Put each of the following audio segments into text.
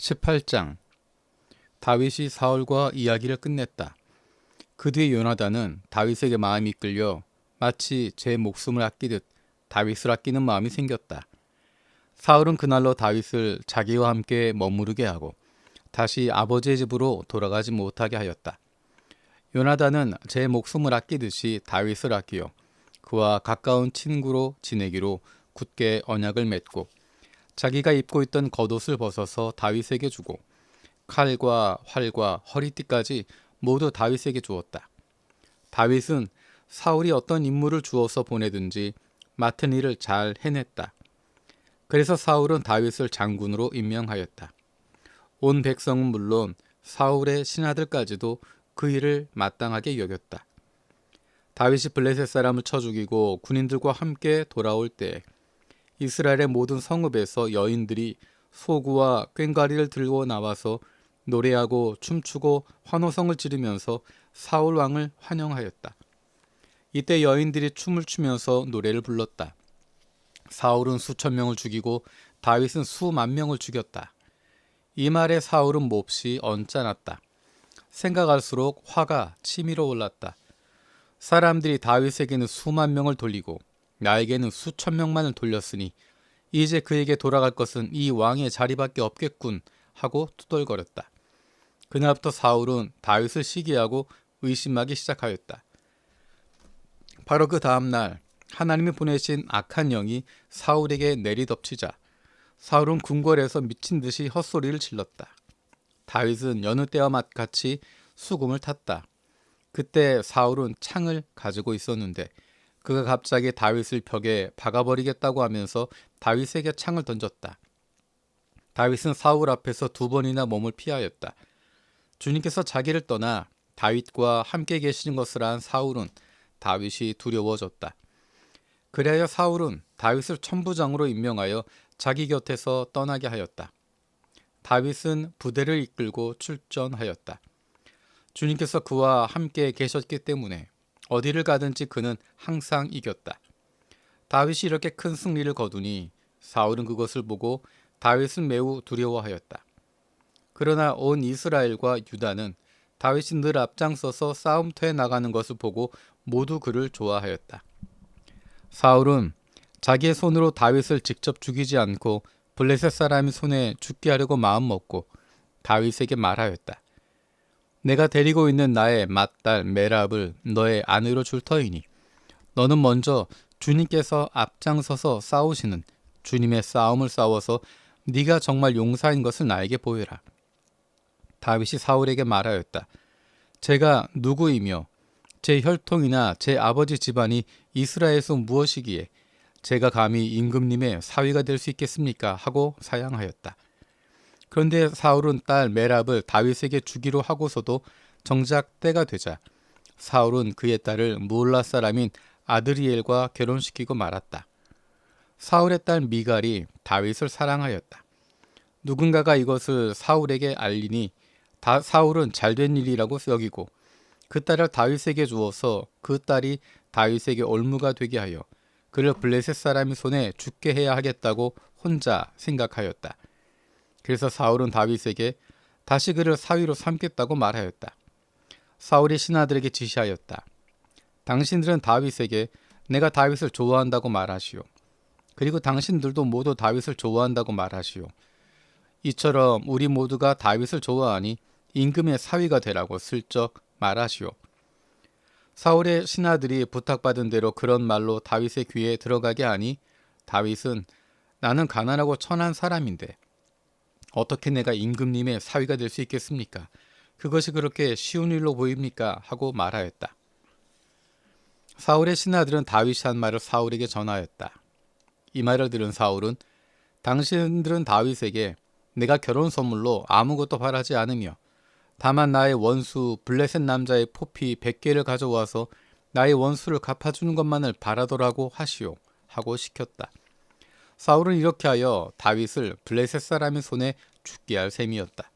18장. 다윗이 사울과 이야기를 끝냈다. 그 뒤 요나단은 다윗에게 마음이 이끌려 마치 제 목숨을 아끼듯 다윗을 아끼는 마음이 생겼다. 사울은 그날로 다윗을 자기와 함께 머무르게 하고 다시 아버지의 집으로 돌아가지 못하게 하였다. 요나단은 제 목숨을 아끼듯이 다윗을 아끼어 그와 가까운 친구로 지내기로 굳게 언약을 맺고 자기가 입고 있던 겉옷을 벗어서 다윗에게 주고 칼과 활과 허리띠까지 모두 다윗에게 주었다. 다윗은 사울이 어떤 임무를 주어서 보내든지 맡은 일을 잘 해냈다. 그래서 사울은 다윗을 장군으로 임명하였다. 온 백성은 물론 사울의 신하들까지도 그 일을 마땅하게 여겼다. 다윗이 블레셋 사람을 쳐 죽이고 군인들과 함께 돌아올 때 이스라엘의 모든 성읍에서 여인들이 소구와 꽹과리를 들고 나와서 노래하고 춤추고 환호성을 지르면서 사울 왕을 환영하였다. 이때 여인들이 춤을 추면서 노래를 불렀다. 사울은 수천 명을 죽이고 다윗은 수만 명을 죽였다. 이 말에 사울은 몹시 언짢았다. 생각할수록 화가 치밀어 올랐다. 사람들이 다윗에게는 수만 명을 돌리고 나에게는 수천 명만을 돌렸으니 이제 그에게 돌아갈 것은 이 왕의 자리밖에 없겠군 하고 투덜거렸다. 그날부터 사울은 다윗을 시기하고 의심하기 시작하였다. 바로 그 다음날 하나님이 보내신 악한 영이 사울에게 내리덮치자 사울은 궁궐에서 미친 듯이 헛소리를 질렀다. 다윗은 여느 때와 같이 수금을 탔다. 그때 사울은 창을 가지고 있었는데 그가 갑자기 다윗을 벽에 박아버리겠다고 하면서 다윗에게 창을 던졌다. 다윗은 사울 앞에서 2번이나 몸을 피하였다. 주님께서 자기를 떠나 다윗과 함께 계시는 것을 안 사울은 다윗이 두려워졌다. 그리하여 사울은 다윗을 천부장으로 임명하여 자기 곁에서 떠나게 하였다. 다윗은 부대를 이끌고 출전하였다. 주님께서 그와 함께 계셨기 때문에 어디를 가든지 그는 항상 이겼다. 다윗이 이렇게 큰 승리를 거두니 사울은 그것을 보고 다윗은 매우 두려워하였다. 그러나 온 이스라엘과 유다는 다윗이 늘 앞장서서 싸움터에 나가는 것을 보고 모두 그를 좋아하였다. 사울은 자기의 손으로 다윗을 직접 죽이지 않고 블레셋 사람의 손에 죽게 하려고 마음먹고 다윗에게 말하였다. 내가 데리고 있는 나의 맏딸 메랍을 너의 아내로 줄 터이니 너는 먼저 주님께서 앞장서서 싸우시는 주님의 싸움을 싸워서 네가 정말 용사인 것을 나에게 보여라. 다윗이 사울에게 말하였다. 제가 누구이며 제 혈통이나 제 아버지 집안이 이스라엘에서 무엇이기에 제가 감히 임금님의 사위가 될 수 있겠습니까? 하고 사양하였다. 그런데 사울은 딸 메랍을 다윗에게 주기로 하고서도 정작 때가 되자 사울은 그의 딸을 무올라 사람인 아드리엘과 결혼시키고 말았다. 사울의 딸 미갈이 다윗을 사랑하였다. 누군가가 이것을 사울에게 알리니 사울은 잘된 일이라고 여기고 그 딸을 다윗에게 주어서 그 딸이 다윗에게 올무가 되게 하여 그를 블레셋 사람의 손에 죽게 해야 하겠다고 혼자 생각하였다. 그래서 사울은 다윗에게 다시 그를 사위로 삼겠다고 말하였다. 사울이 신하들에게 지시하였다. 당신들은 다윗에게 내가 다윗을 좋아한다고 말하시오. 그리고 당신들도 모두 다윗을 좋아한다고 말하시오. 이처럼 우리 모두가 다윗을 좋아하니 임금의 사위가 되라고 슬쩍 말하시오. 사울의 신하들이 부탁받은 대로 그런 말로 다윗의 귀에 들어가게 하니 다윗은 나는 가난하고 천한 사람인데 어떻게 내가 임금님의 사위가 될 수 있겠습니까? 그것이 그렇게 쉬운 일로 보입니까? 하고 말하였다. 사울의 신하들은 다윗이 한 말을 사울에게 전하였다. 이 말을 들은 사울은 당신들은 다윗에게 내가 결혼 선물로 아무것도 바라지 않으며 다만 나의 원수 블레셋 남자의 포피 100개를 가져와서 나의 원수를 갚아주는 것만을 바라더라고 하시오 하고 시켰다. 사울은 이렇게 하여 다윗을 블레셋 사람의 손에 죽게 할 셈이었다.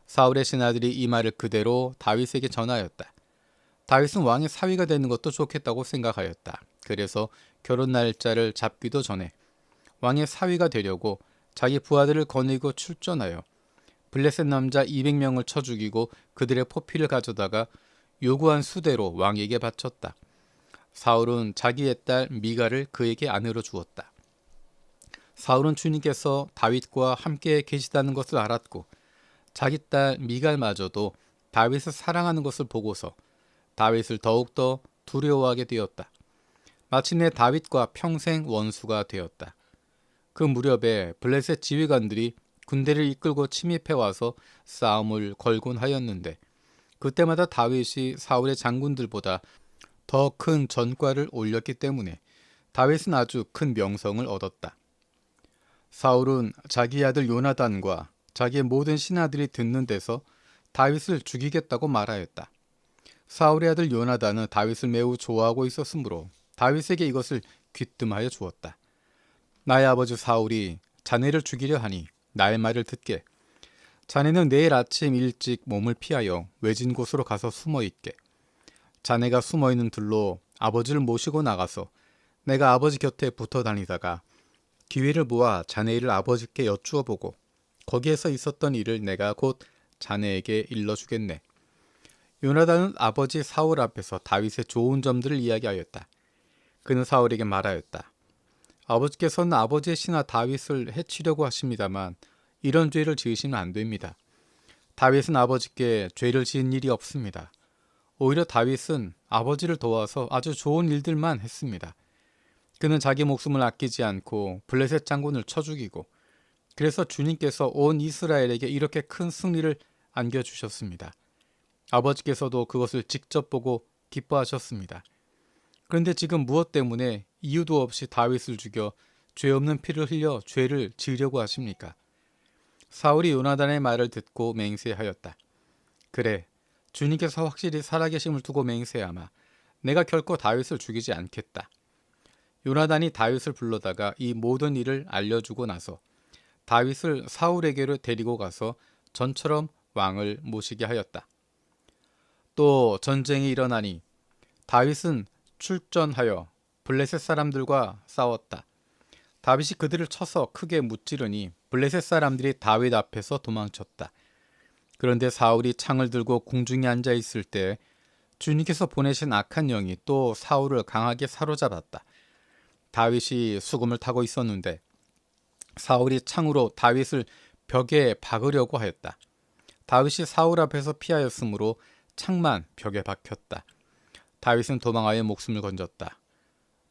사울의 신하들이 이 말을 그대로 다윗에게 전하였다. 다윗은 왕의 사위가 되는 것도 좋겠다고 생각하였다. 그래서 결혼 날짜를 잡기도 전에 왕의 사위가 되려고 자기 부하들을 거느리고 출전하여 블레셋 남자 200명을 쳐 죽이고 그들의 포피를 가져다가 요구한 수대로 왕에게 바쳤다. 사울은 자기의 딸 미갈을 그에게 아내로 주었다. 사울은 주님께서 다윗과 함께 계시다는 것을 알았고 자기 딸 미갈마저도 다윗을 사랑하는 것을 보고서 다윗을 더욱더 두려워하게 되었다. 마침내 다윗과 평생 원수가 되었다. 그 무렵에 블레셋 지휘관들이 군대를 이끌고 침입해 와서 싸움을 걸곤 하였는데 그때마다 다윗이 사울의 장군들보다 더 큰 전과를 올렸기 때문에 다윗은 아주 큰 명성을 얻었다. 사울은 자기 아들 요나단과 자기의 모든 신하들이 듣는 데서 다윗을 죽이겠다고 말하였다. 사울의 아들 요나단은 다윗을 매우 좋아하고 있었으므로 다윗에게 이것을 귀뜸하여 주었다. 나의 아버지 사울이 자네를 죽이려 하니 나의 말을 듣게. 자네는 내일 아침 일찍 몸을 피하여 외진 곳으로 가서 숨어 있게. 자네가 숨어 있는 들로 아버지를 모시고 나가서 내가 아버지 곁에 붙어 다니다가 기회를 모아 자네 일을 아버지께 여쭈어 보고 거기에서 있었던 일을 내가 곧 자네에게 일러주겠네. 요나단은 아버지 사울 앞에서 다윗의 좋은 점들을 이야기하였다. 그는 사울에게 말하였다. 아버지께서는 아버지의 신하 다윗을 해치려고 하십니다만 이런 죄를 지으시면 안 됩니다. 다윗은 아버지께 죄를 지은 일이 없습니다. 오히려 다윗은 아버지를 도와서 아주 좋은 일들만 했습니다. 그는 자기 목숨을 아끼지 않고 블레셋 장군을 쳐 죽이고 그래서 주님께서 온 이스라엘에게 이렇게 큰 승리를 안겨주셨습니다. 아버지께서도 그것을 직접 보고 기뻐하셨습니다. 그런데 지금 무엇 때문에 이유도 없이 다윗을 죽여 죄 없는 피를 흘려 죄를 지으려고 하십니까? 사울이 요나단의 말을 듣고 맹세하였다. 그래, 주님께서 확실히 살아계심을 두고 맹세하마 내가 결코 다윗을 죽이지 않겠다. 요나단이 다윗을 불러다가 이 모든 일을 알려주고 나서 다윗을 사울에게로 데리고 가서 전처럼 왕을 모시게 하였다. 또 전쟁이 일어나니 다윗은 출전하여 블레셋 사람들과 싸웠다. 다윗이 그들을 쳐서 크게 무찌르니 블레셋 사람들이 다윗 앞에서 도망쳤다. 그런데 사울이 창을 들고 궁중에 앉아 있을 때 주님께서 보내신 악한 영이 또 사울을 강하게 사로잡았다. 다윗이 수금을 타고 있었는데 사울이 창으로 다윗을 벽에 박으려고 하였다. 다윗이 사울 앞에서 피하였으므로 창만 벽에 박혔다. 다윗은 도망하여 목숨을 건졌다.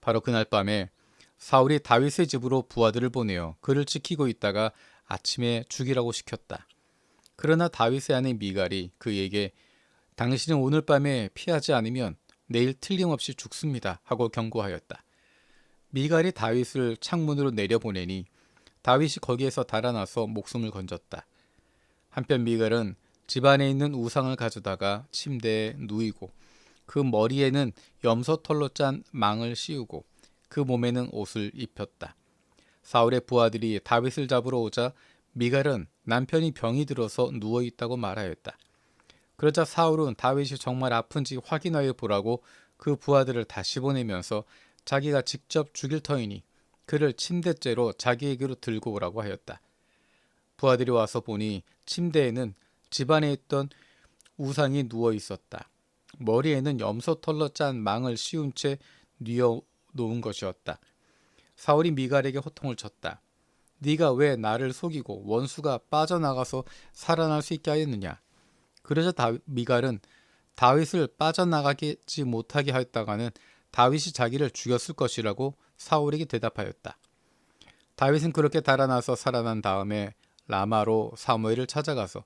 바로 그날 밤에 사울이 다윗의 집으로 부하들을 보내어 그를 지키고 있다가 아침에 죽이라고 시켰다. 그러나 다윗의 아내 미갈이 그에게 당신은 오늘 밤에 피하지 않으면 내일 틀림없이 죽습니다 하고 경고하였다. 미갈이 다윗을 창문으로 내려보내니 다윗이 거기에서 달아나서 목숨을 건졌다. 한편 미갈은 집안에 있는 우상을 가져다가 침대에 누이고 그 머리에는 염소털로 짠 망을 씌우고 그 몸에는 옷을 입혔다. 사울의 부하들이 다윗을 잡으러 오자 미갈은 남편이 병이 들어서 누워있다고 말하였다. 그러자 사울은 다윗이 정말 아픈지 확인하여 보라고 그 부하들을 다시 보내면서 자기가 직접 죽일 터이니 그를 침대째로 자기에게로 들고 오라고 하였다. 부하들이 와서 보니 침대에는 집안에 있던 우상이 누워 있었다. 머리에는 염소털로 짠 망을 씌운 채 뉘어 놓은 것이었다. 사울이 미갈에게 호통을 쳤다. 네가 왜 나를 속이고 원수가 빠져나가서 살아날 수 있게 하였느냐. 그러자 미갈은 다윗을 빠져나가지 못하게 하였다가는 다윗이 자기를 죽였을 것이라고 사울에게 대답하였다. 다윗은 그렇게 달아나서 살아난 다음에 라마로 사무엘을 찾아가서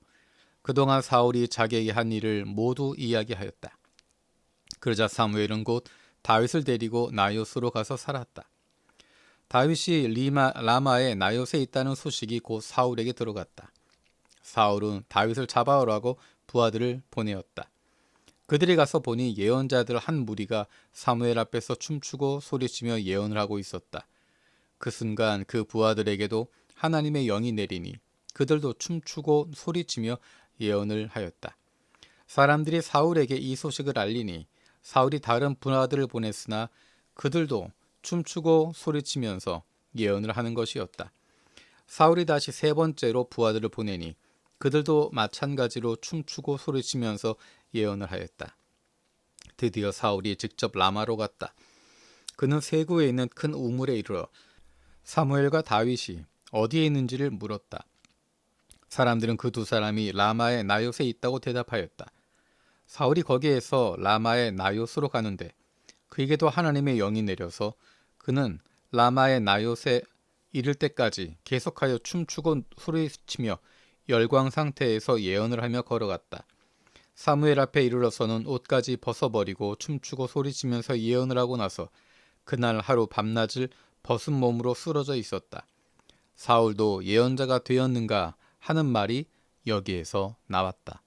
그동안 사울이 자기에게 한 일을 모두 이야기하였다. 그러자 사무엘은 곧 다윗을 데리고 나요스로 가서 살았다. 다윗이 라마의 나요스에 있다는 소식이 곧 사울에게 들어갔다. 사울은 다윗을 잡아오라고 부하들을 보내었다. 그들이 가서 보니 예언자들 한 무리가 사무엘 앞에서 춤추고 소리치며 예언을 하고 있었다. 그 순간 그 부하들에게도 하나님의 영이 내리니 그들도 춤추고 소리치며 예언을 하였다. 사람들이 사울에게 이 소식을 알리니 사울이 다른 부하들을 보냈으나 그들도 춤추고 소리치면서 예언을 하는 것이었다. 사울이 다시 세 번째로 부하들을 보내니 그들도 마찬가지로 춤추고 소리치면서 예언을 하였다. 드디어 사울이 직접 라마로 갔다. 그는 세구에 있는 큰 우물에 이르러 사무엘과 다윗이 어디에 있는지를 물었다. 사람들은 그 두 사람이 라마의 나요스에 있다고 대답하였다. 사울이 거기에서 라마의 나요스로 가는데 그에게도 하나님의 영이 내려서 그는 라마의 나요스에 이를 때까지 계속하여 춤추고 소리치며 열광 상태에서 예언을 하며 걸어갔다. 사무엘 앞에 이르러서는 옷까지 벗어버리고 춤추고 소리치면서 예언을 하고 나서 그날 하루 밤낮을 벗은 몸으로 쓰러져 있었다. 사울도 예언자가 되었는가 하는 말이 여기에서 나왔다.